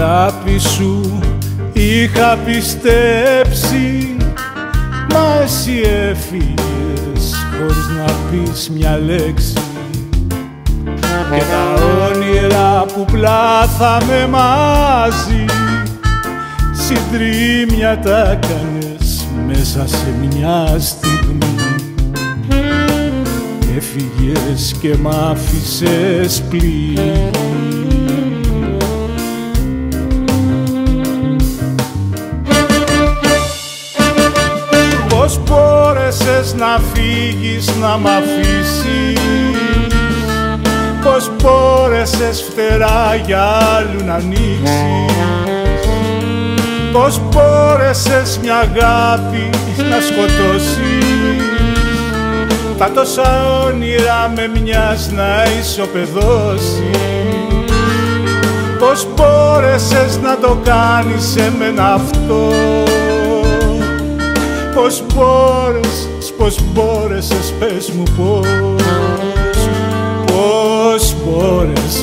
αγάπη σου είχα πιστέψει, μα εσύ έφυγες χωρίς να πεις μια λέξη. Και τα όνειρα που πλάθαμε μαζί, συντρίμμια τα κάνες μέσα σε μια στιγμή. Έφυγες και μ' άφησες πληγή. Πώς μπόρεσες να φύγεις, να μ' αφήσεις? Πώς μπόρεσες φτερά για άλλου να ανοίξεις? Πώς μπόρεσες μια αγάπη να σκοτώσεις? Τα τόσα όνειρα με μιας να ισοπεδώσεις. Πώς μπόρεσες να το κάνεις εμένα αυτό? Πώς μπόρεσες, πες μου πώς μπόρεσες?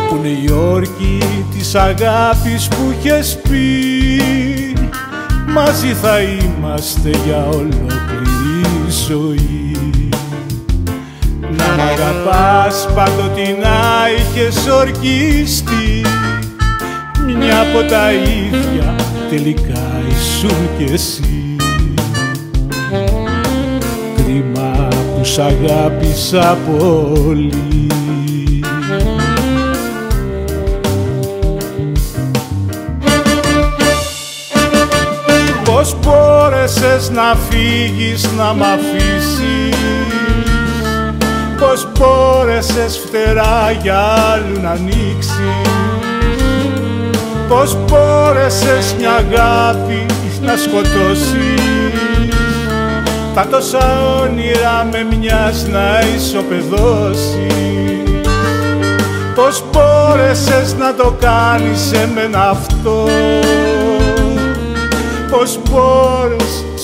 Πού είναι η όρκη της αγάπης που είχες πει? Μαζί θα είμαστε για ολόκληρη ζωή. Να μ' αγαπάς παντοτινά είχες ορκιστεί, μια από τα ίδια τελικά ήσουν κι εσύ. Κρίμα που σ' αγάπησα πολύ. Πώς μπόρεσες να φύγεις, να μ' αφήσεις? Πώς μπόρεσες φτερά για άλλου να ανοίξεις? Πώς μπόρεσες μια αγάπη να σκοτώσεις? Τα τόσα όνειρα με μιας να ισοπεδώσεις. Πώς μπόρεσες να το κάνεις εμένα αυτό?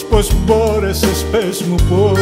Πώς μπόρεσες, πες μου πώς?